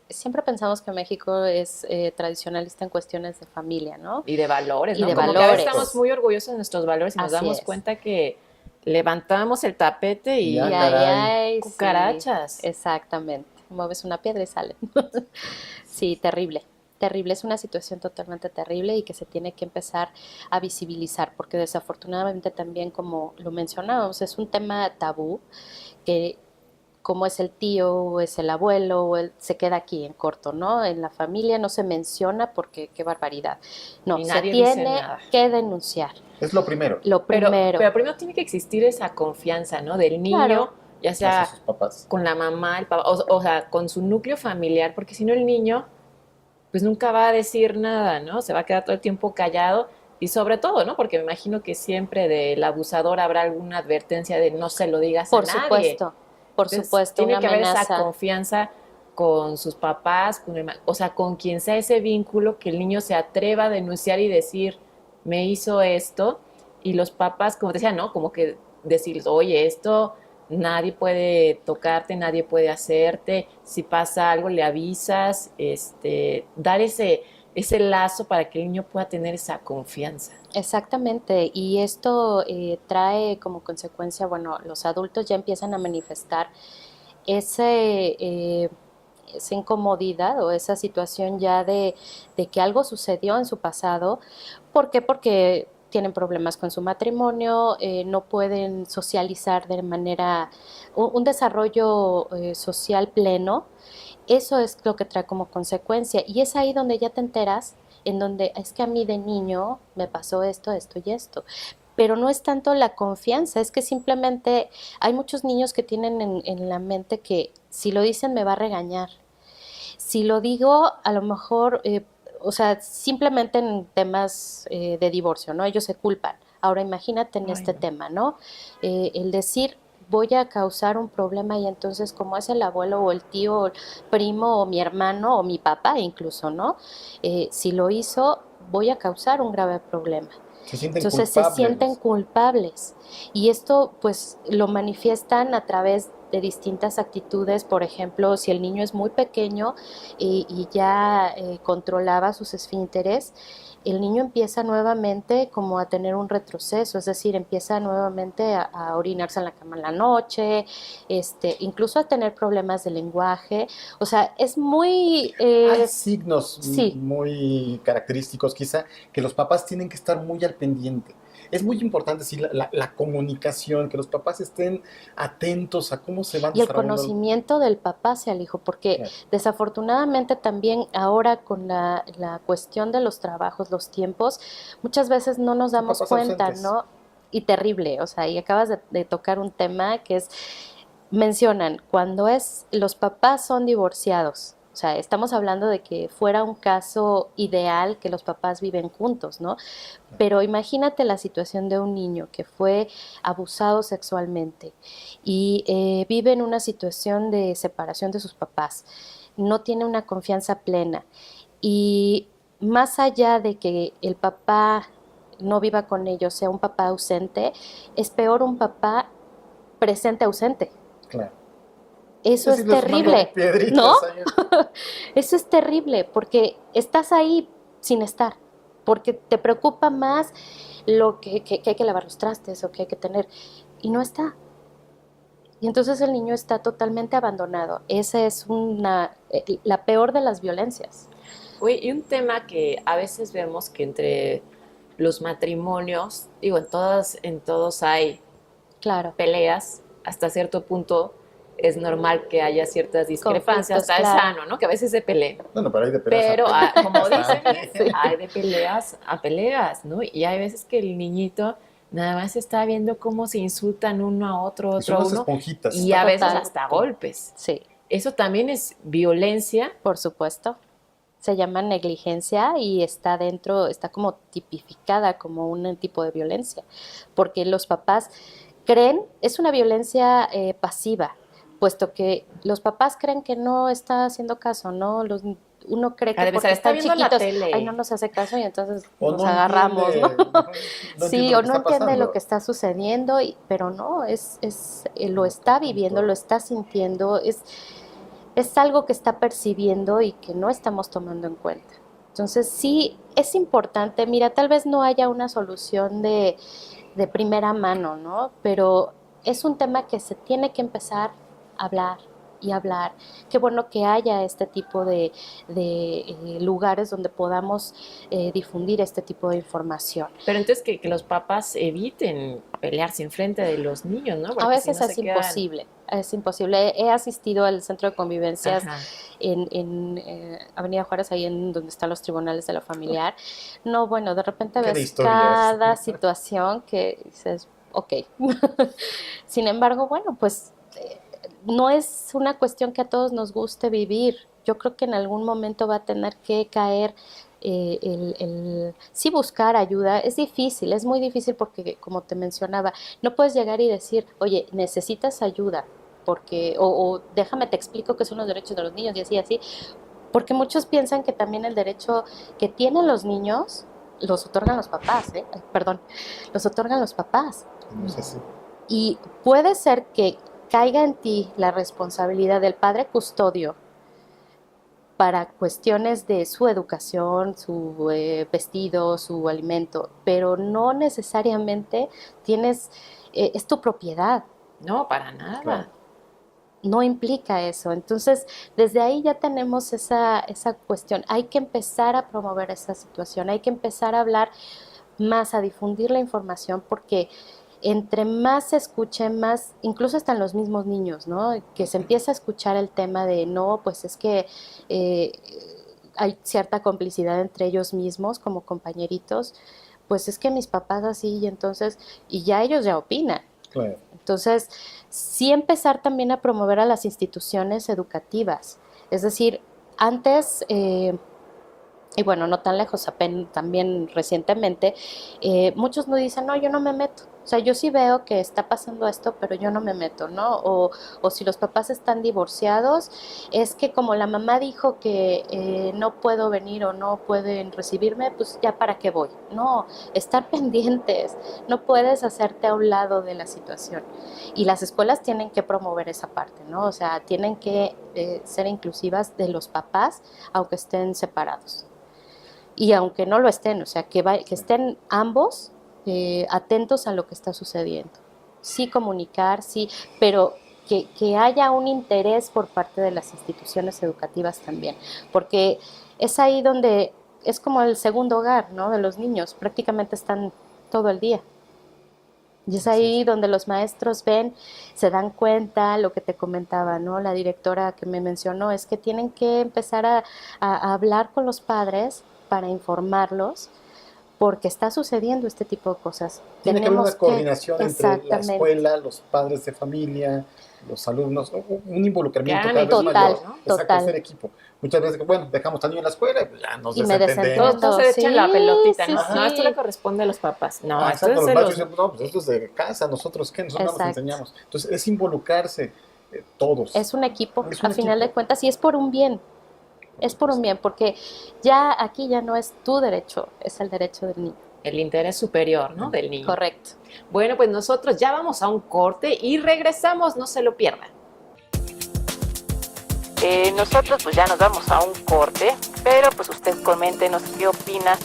Siempre pensamos que México es tradicionalista en cuestiones de familia, ¿no? Y de valores, Y ¿no? de Como que a veces valores. estamos muy orgullosos de nuestros valores y nos Así damos es. cuenta que levantamos el tapete y Ya, Y caray. ahí hay, cucarachas. sí, exactamente. Mueves una piedra y salen. Sí, terrible. Terrible, es una situación totalmente terrible y que se tiene que empezar a visibilizar, porque desafortunadamente también, como lo mencionábamos, es un tema tabú que como es el tío o es el abuelo, se queda aquí en corto, ¿no? En la familia no se menciona porque qué barbaridad. No, Y se nadie dice tiene nada. que denunciar. Es lo primero. Lo primero. Pero primero tiene que existir esa confianza, ¿no? Del niño, Claro. ya sea Hacia sus papás. con la mamá, el papá, o sea, con su núcleo familiar, porque si no el niño, pues nunca va a decir nada, ¿no? Se va a quedar todo el tiempo callado y sobre todo, ¿no? Porque me imagino que siempre del abusador habrá alguna advertencia de no se lo digas Por a nadie. supuesto, por Entonces, supuesto, tiene una que haber esa amenaza. confianza con sus papás, o sea, con quien sea ese vínculo, que el niño se atreva a denunciar y decir, me hizo esto, y los papás, como te decía, ¿no? Como que decirles, oye, esto nadie puede tocarte, nadie puede hacerte, si pasa algo le avisas, dar ese lazo para que el niño pueda tener esa confianza. Exactamente, y esto trae como consecuencia, bueno, los adultos ya empiezan a manifestar esa incomodidad o esa situación ya de que algo sucedió en su pasado. ¿Por qué? Porque tienen problemas con su matrimonio, no pueden socializar de manera, un desarrollo social pleno. Eso es lo que trae como consecuencia y es ahí donde ya te enteras, en donde es que a mí de niño me pasó esto, esto y esto. Pero no es tanto la confianza, es que simplemente hay muchos niños que tienen en la mente que si lo dicen me va a regañar. Si lo digo, a lo mejor, o sea, simplemente en temas de divorcio, ¿no? Ellos se culpan. Ahora imagínate en este tema, ¿no? El decir voy a causar un problema y entonces como es el abuelo o el tío o el primo o mi hermano o mi papá incluso, ¿no? Si lo hizo, voy a causar un grave problema. Se sienten Entonces culpables. se sienten culpables y esto pues lo manifiestan a través de distintas actitudes. Por ejemplo, si el niño es muy pequeño y ya controlaba sus esfínteres, el niño empieza nuevamente como a tener un retroceso, es decir, empieza nuevamente a orinarse en la cama en la noche, incluso a tener problemas de lenguaje. O sea, es muy... Hay signos sí. muy característicos, quizá, que los papás tienen que estar muy al pendiente. Es muy importante, sí, la comunicación, que los papás estén atentos a cómo se van Y el desarrollando. conocimiento del papá hacia el hijo, porque Claro. desafortunadamente también ahora con la cuestión de los trabajos, los tiempos, muchas veces no nos damos Papás cuenta, ausentes. ¿no? Y terrible, o sea, y acabas de tocar un tema que es, mencionan, cuando los papás son divorciados. O sea, estamos hablando de que fuera un caso ideal que los papás viven juntos, ¿no? Pero imagínate la situación de un niño que fue abusado sexualmente y vive en una situación de separación de sus papás, no tiene una confianza plena y más allá de que el papá no viva con ellos, sea un papá ausente, es peor un papá presente ausente. Claro. Eso es Sí, los terrible, mando piedritas ¿no? ahí. Eso es terrible porque estás ahí sin estar, porque te preocupa más lo que hay que lavar los trastes o que hay que tener, y no está. y entonces el niño está totalmente abandonado. Esa es la peor de las violencias. Oye, y un tema que a veces vemos que entre los matrimonios, digo, en todos hay Claro. peleas, hasta cierto punto es normal que haya ciertas discrepancias, Conflictos, hasta claro. es sano, ¿no? Que a veces se peleen. Bueno, pero hay de peleas. Pero, a peleas. como dicen, Sí. hay de peleas a peleas, ¿no? Y hay veces que el niñito nada más está viendo cómo se insultan uno a otro, Y son otro a unas uno, esponjitas. y a veces Total. hasta golpes. Sí, Eso también es violencia. por supuesto. Se llama negligencia y está como tipificada como un tipo de violencia, porque los papás creen, es una violencia pasiva, puesto que los papás creen que no está haciendo caso, ¿no? Uno cree que Debe porque ser, está están viendo la chiquitos, tele. ay, no nos hace caso y entonces O nos no agarramos, entiende, ¿no? no Sí, entiende o que no está entiende pasando. lo que está sucediendo, pero no, lo está viviendo, lo está sintiendo, es algo que está percibiendo y que no estamos tomando en cuenta. Entonces sí, es importante, mira, tal vez no haya una solución de primera mano, ¿no? Pero es un tema que se tiene que empezar a hablar y hablar. Qué bueno que haya este tipo de lugares donde podamos difundir este tipo de información. Pero entonces que los papás eviten pelearse enfrente de los niños, ¿no? Porque A veces si no es se quedan- imposible, es imposible. He asistido al centro de convivencias Ajá. en Avenida Juárez, ahí en donde están los tribunales de lo familiar. No, bueno, de repente Qué de ves historias. cada situación que dices, ok. Sin embargo, bueno, pues no es una cuestión que a todos nos guste vivir. Yo creo que en algún momento va a tener que caer sí buscar ayuda. Es difícil, es muy difícil porque, como te mencionaba, no puedes llegar y decir, oye, necesitas ayuda, porque, o déjame te explico qué son los derechos de los niños y así, porque muchos piensan que también el derecho que tienen los niños los otorgan los papás, los otorgan los papás. No sé si- Y puede ser que caiga en ti la responsabilidad del padre custodio para cuestiones de su educación, su vestido, su alimento, pero no necesariamente es tu propiedad, No, para nada. Claro. no implica eso. Entonces, desde ahí ya tenemos esa cuestión. Hay que empezar a promover esa situación, hay que empezar a hablar más, a difundir la información, porque entre más se escuche, más, incluso están los mismos niños, ¿no? Que se empieza a escuchar el tema de, no, pues es que hay cierta complicidad entre ellos mismos como compañeritos, pues es que mis papás así, y entonces, y ya ellos ya opinan. Claro. Entonces, sí empezar también a promover a las instituciones educativas. Es decir, antes, y bueno, no tan lejos, también recientemente, muchos nos dicen, no, yo no me meto. O sea, yo sí veo que está pasando esto, pero yo no me meto, ¿no? O si los papás están divorciados, es que como la mamá dijo que no puedo venir o no pueden recibirme, pues ya para qué voy. No, estar pendientes, no puedes hacerte a un lado de la situación. Y las escuelas tienen que promover esa parte, ¿no? O sea, tienen que ser inclusivas de los papás, aunque estén separados. Y aunque no lo estén, o sea, que estén ambos atentos a lo que está sucediendo. Sí comunicar, sí, pero que haya un interés por parte de las instituciones educativas también, porque es ahí donde es como el segundo hogar, ¿no? De los niños, prácticamente están todo el día. Y es ahí donde los maestros ven, se dan cuenta, lo que te comentaba, ¿no? La directora que me mencionó, es que tienen que empezar a hablar con los padres para informarlos, porque está sucediendo este tipo de cosas. Tiene que haber una Tenemos coordinación entre la exactamente. escuela, los padres de familia, los alumnos, un involucramiento Claro, cada vez total, mayor. Exacto, total. hacer equipo. Muchas veces, bueno, dejamos al niño en la escuela y pues ya nos Y me desentendemos. Todos se echan la Sí, pelotita, sí, ¿no? sí. No, esto le corresponde a los papás. No, Ah, esto exacto, es los de padres los... dicen, no, pues esto es de casa, nosotros qué, nosotros no nos Exacto. enseñamos. Entonces es involucrarse todos. Es un equipo, Es un a final de equipo. cuentas, y es por un bien. Es por un bien, porque ya aquí ya no es tu derecho, es el derecho del niño. El interés superior, ¿no? Del niño. Correcto. Bueno, pues nosotros ya vamos a un corte y regresamos, no se lo pierdan. Nosotros pues ya nos vamos a un corte, pero pues usted coméntenos qué opina.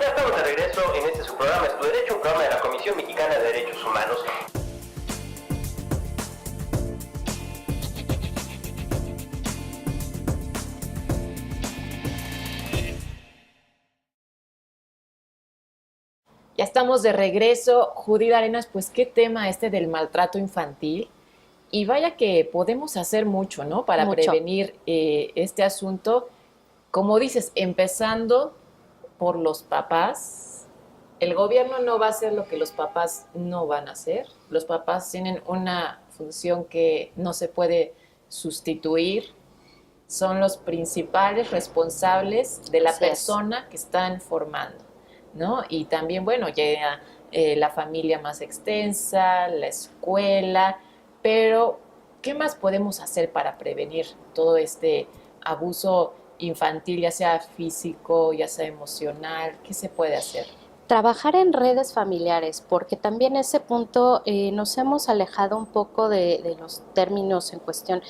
Ya estamos de regreso en este su programa Es tu Derecho, un programa de la Comisión Mexicana de Derechos Humanos. Ya estamos de regreso. Judith Arenas, pues qué tema este del maltrato infantil. Y vaya que podemos hacer mucho, ¿no? Para Mucho. prevenir este asunto. Como dices, empezando por los papás. El gobierno no va a hacer lo que los papás no van a hacer. Los papás tienen una función que no se puede sustituir. Son los principales responsables de la Así es. persona que están formando, ¿no? Y también, bueno, llega la familia más extensa, la escuela, pero ¿qué más podemos hacer para prevenir todo este abuso infantil, ya sea físico, ya sea emocional? ¿Qué se puede hacer? Trabajar en redes familiares, porque también ese punto nos hemos alejado un poco de los términos en cuestión.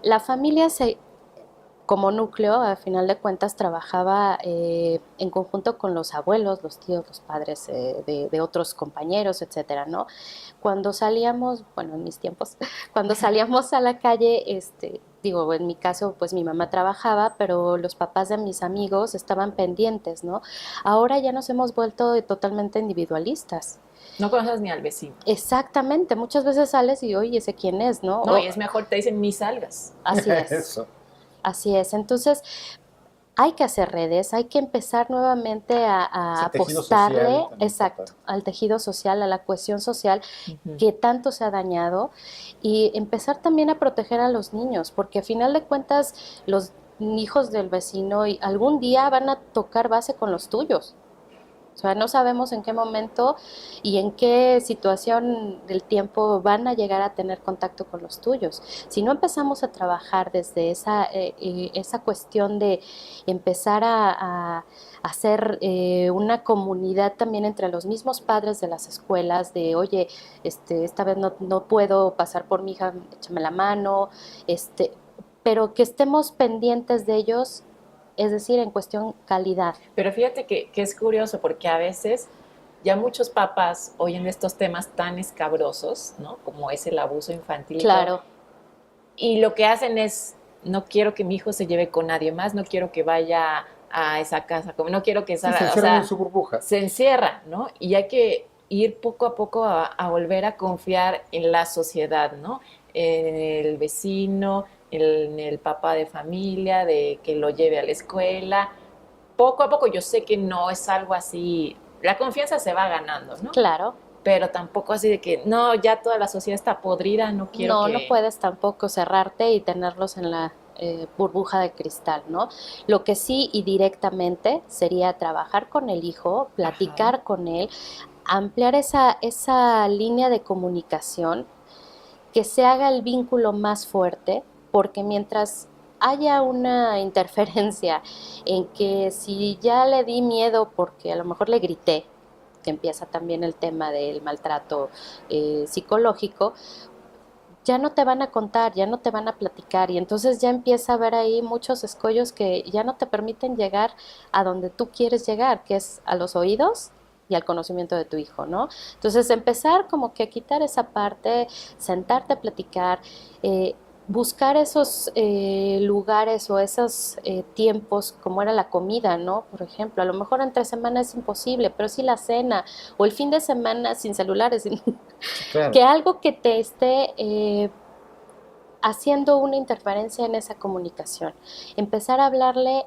La familia como núcleo, a final de cuentas, trabajaba en conjunto con los abuelos, los tíos, los padres de otros compañeros, etcétera, ¿no? Cuando salíamos, bueno, en mis tiempos, cuando salíamos a la calle, digo, en mi caso, pues mi mamá trabajaba, pero los papás de mis amigos estaban pendientes, ¿no? Ahora ya nos hemos vuelto totalmente individualistas. No conoces ni al vecino. Exactamente, muchas veces sales y, oye, ¿ese quién es, no? No, y es mejor, te dicen ni salgas. Así es. Eso. Así es. Entonces, hay que hacer redes, hay que empezar nuevamente a Ese tejido apostarle, social también, exacto, papá. al tejido social, a la cohesión social Ujú. que tanto se ha dañado, y empezar también a proteger a los niños, porque a final de cuentas los hijos del vecino y algún día van a tocar base con los tuyos. O sea, no sabemos en qué momento y en qué situación del tiempo van a llegar a tener contacto con los tuyos. Si no empezamos a trabajar desde esa cuestión de empezar a hacer una comunidad también entre los mismos padres de las escuelas, de, oye, esta vez no puedo pasar por mi hija, échame la mano, pero que estemos pendientes de ellos, es decir, en cuestión calidad. Pero fíjate que es curioso porque a veces ya muchos papás oyen estos temas tan escabrosos, ¿no? Como es el abuso infantil. Claro. Y lo que hacen es, no quiero que mi hijo se lleve con nadie más, no quiero que vaya a esa casa, como no quiero que Sí, salga, se o encierran sea, en su burbuja. se encierra, ¿no? Y hay que ir poco a poco a volver a confiar en la sociedad, ¿no? En el vecino, en el papá de familia, de que lo lleve a la escuela. Poco a poco, yo sé que no es algo así, la confianza se va ganando, ¿no? Claro. Pero tampoco así de que, no, ya toda la sociedad está podrida, no quiero No, que... no puedes tampoco cerrarte y tenerlos en la burbuja de cristal, ¿no? Lo que sí y directamente sería trabajar con el hijo, platicar con él, ampliar esa línea de comunicación, que se haga el vínculo más fuerte, porque mientras haya una interferencia en que si ya le di miedo porque a lo mejor le grité, que empieza también el tema del maltrato psicológico, ya no te van a contar, ya no te van a platicar, y entonces ya empieza a haber ahí muchos escollos que ya no te permiten llegar a donde tú quieres llegar, que es a los oídos y al conocimiento de tu hijo, ¿no? Entonces empezar como que a quitar esa parte, sentarte a platicar, buscar esos lugares o esos tiempos, como era la comida, ¿no? Por ejemplo, a lo mejor entre semana es imposible, pero sí la cena o el fin de semana sin celulares, Claro. que algo que te esté haciendo una interferencia en esa comunicación. Empezar a hablarle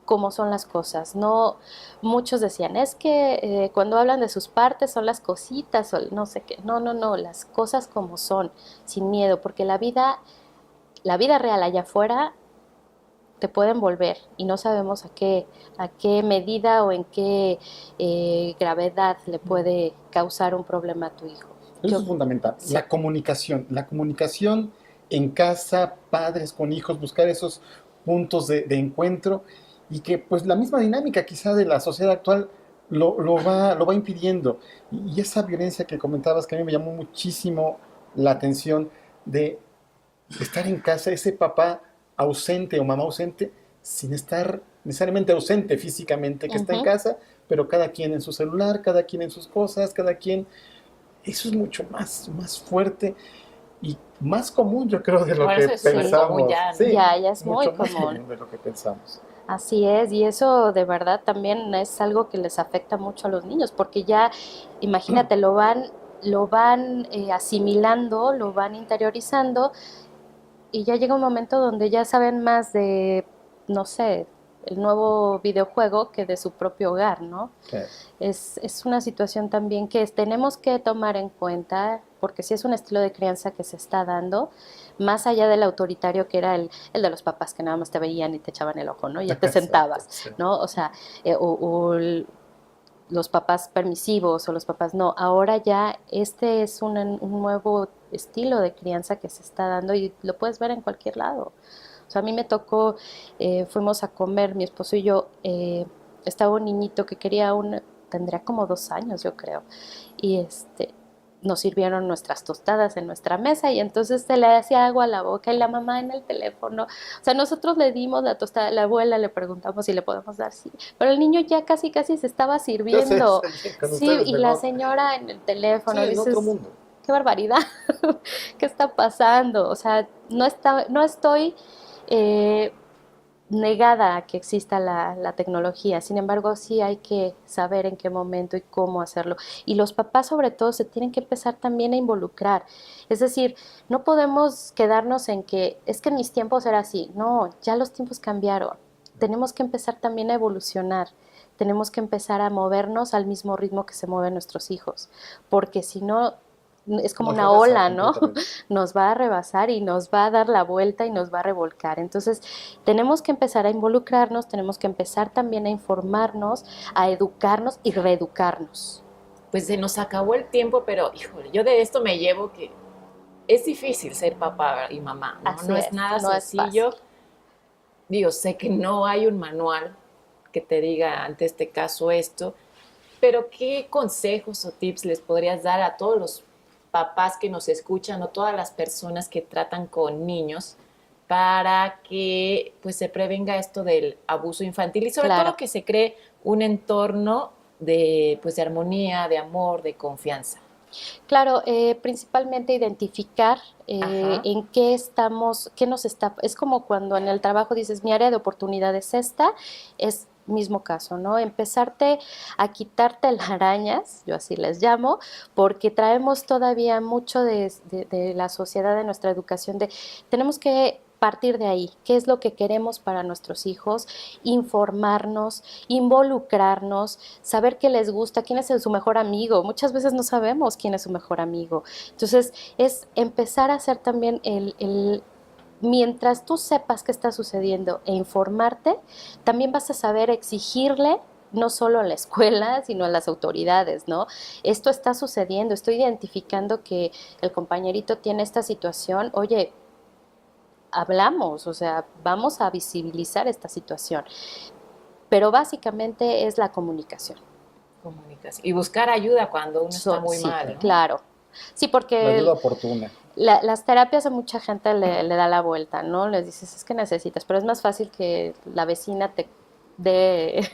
cómo son las cosas. No, muchos decían, es que cuando hablan de sus partes son las cositas o no sé qué. No, las cosas como son, sin miedo, porque la vida real allá afuera te puede envolver y no sabemos a qué medida o en qué gravedad le puede causar un problema a tu hijo. Eso es fundamental. Sí. La comunicación en casa, padres con hijos, buscar esos puntos de encuentro, y que pues la misma dinámica quizá de la sociedad actual lo va impidiendo. Y esa violencia que comentabas, que a mí me llamó muchísimo la atención, de estar en casa, ese papá ausente o mamá ausente, sin estar necesariamente ausente físicamente, que está en casa, pero cada quien en su celular, cada quien en sus cosas, cada quien... Eso es mucho más fuerte y más común, yo creo, de lo Bueno, que eso es muy pensamos. común ya, ¿no? Sí, Ya es muy mucho más común. de lo que pensamos. Así es, y eso de verdad también es algo que les afecta mucho a los niños, porque ya, imagínate, lo van asimilando, lo van interiorizando, y ya llega un momento donde ya saben más de, no sé, el nuevo videojuego que de su propio hogar, ¿no? Claro. Es una situación también que tenemos que tomar en cuenta, porque sí es un estilo de crianza que se está dando, más allá del autoritario que era el de los papás que nada más te veían y te echaban el ojo, ¿no? Y ya te sentabas, Exacto, sí. ¿no? O sea, los papás permisivos o los papás no. Ahora ya este es un nuevo estilo de crianza que se está dando y lo puedes ver en cualquier lado. O sea, a mí me tocó, fuimos a comer, mi esposo y yo, estaba un niñito que quería tendría como 2 años, yo creo, y nos sirvieron nuestras tostadas en nuestra mesa y entonces se le hacía agua a la boca y la mamá en el teléfono. O sea, nosotros le dimos la tostada, la abuela le preguntamos si le podemos dar, sí, pero el niño ya casi se estaba sirviendo. Con Sí, ustedes y mejor. la señora en el teléfono, Sí, en dices, otro mundo. qué barbaridad, ¿qué está pasando? O sea, no estoy negada a que exista la tecnología, sin embargo sí hay que saber en qué momento y cómo hacerlo. Y los papás sobre todo se tienen que empezar también a involucrar, es decir, no podemos quedarnos en que es que en mis tiempos era así, no, ya los tiempos cambiaron, tenemos que empezar también a evolucionar. Tenemos que empezar a movernos al mismo ritmo que se mueven nuestros hijos, porque si no, es como Nos una rebasa ola, ¿no? completamente. Nos va a rebasar y nos va a dar la vuelta y nos va a revolcar. Entonces, tenemos que empezar a involucrarnos, tenemos que empezar también a informarnos, a educarnos y reeducarnos. Pues se nos acabó el tiempo, pero híjole, yo de esto me llevo que es difícil ser papá y mamá, ¿no? Así No es es, nada no es sencillo. fácil. Digo, sé que no hay un manual que te diga ante este caso esto, pero ¿qué consejos o tips les podrías dar a todos los papás que nos escuchan o todas las personas que tratan con niños para que pues se prevenga esto del abuso infantil y sobre Claro. todo que se cree un entorno de pues de armonía, de amor, de confianza? Claro, principalmente identificar Ajá. en qué estamos, qué nos está, es como cuando en el trabajo dices, mi área de oportunidad es esta, es mismo caso, ¿no? Empezarte a quitarte las arañas, yo así les llamo, porque traemos todavía mucho de la sociedad, de nuestra educación, tenemos que partir de ahí, qué es lo que queremos para nuestros hijos, informarnos, involucrarnos, saber qué les gusta, quién es su mejor amigo. Muchas veces no sabemos quién es su mejor amigo. Entonces, es empezar a hacer también mientras tú sepas qué está sucediendo e informarte, también vas a saber exigirle no solo a la escuela, sino a las autoridades, ¿no? Esto está sucediendo, estoy identificando que el compañerito tiene esta situación, oye, hablamos, o sea, vamos a visibilizar esta situación, pero básicamente es la comunicación. Comunicación. Y buscar ayuda cuando uno está muy Sí, mal, ¿no? claro. Sí, La porque ayuda oportuna. las terapias a mucha gente le da la vuelta, ¿no? Les dices, es que necesitas, pero es más fácil que la vecina te dé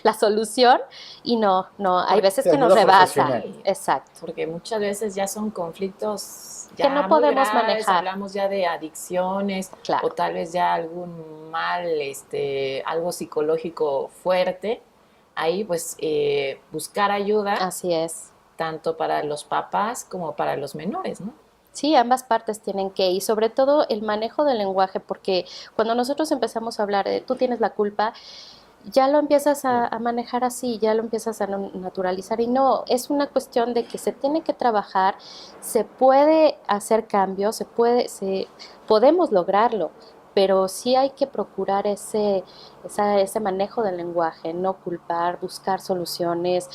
la solución y no, hay veces Sí, que nos ayuda rebasa. profesional. Exacto. Porque muchas veces ya son conflictos Que ya no muy podemos graves, manejar. hablamos ya de adicciones Claro. o tal vez ya algún mal, algo psicológico fuerte. Ahí pues buscar ayuda Así es. tanto para los papás como para los menores, ¿no? Sí, ambas partes tienen que, y sobre todo el manejo del lenguaje, porque cuando nosotros empezamos a hablar de tú tienes la culpa, ya lo empiezas a manejar así, ya lo empiezas a naturalizar y no, es una cuestión de que se tiene que trabajar, se puede hacer cambios, podemos lograrlo, pero sí hay que procurar ese manejo del lenguaje, no culpar, buscar soluciones,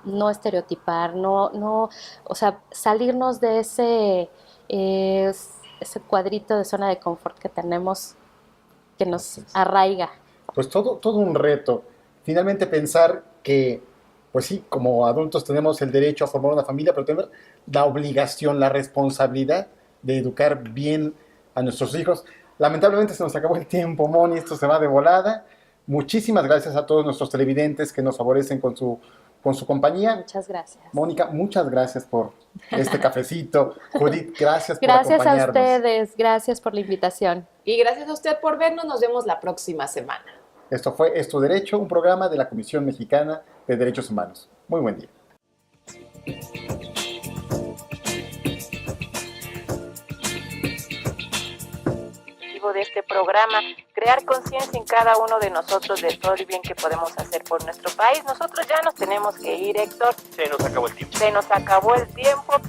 no estereotipar, o sea, salirnos de ese cuadrito de zona de confort que tenemos, que nos arraiga. Pues todo un reto. Finalmente pensar que, pues sí, como adultos tenemos el derecho a formar una familia, pero tenemos la obligación, la responsabilidad de educar bien a nuestros hijos. Lamentablemente se nos acabó el tiempo, Moni, esto se va de volada. Muchísimas gracias a todos nuestros televidentes que nos favorecen con su compañía. Muchas gracias. Mónica, muchas gracias por este cafecito. Judith, gracias por Gracias a acompañarnos. ustedes, gracias por la invitación. Y gracias a usted por vernos, nos vemos la próxima semana. Esto fue Es tu Derecho, un programa de la Comisión Mexicana de Derechos Humanos. Muy buen día. De este programa, crear conciencia en cada uno de nosotros de todo el bien que podemos hacer por nuestro país. Nosotros ya nos tenemos que ir, Héctor. Se nos acabó el tiempo. Se nos acabó el tiempo.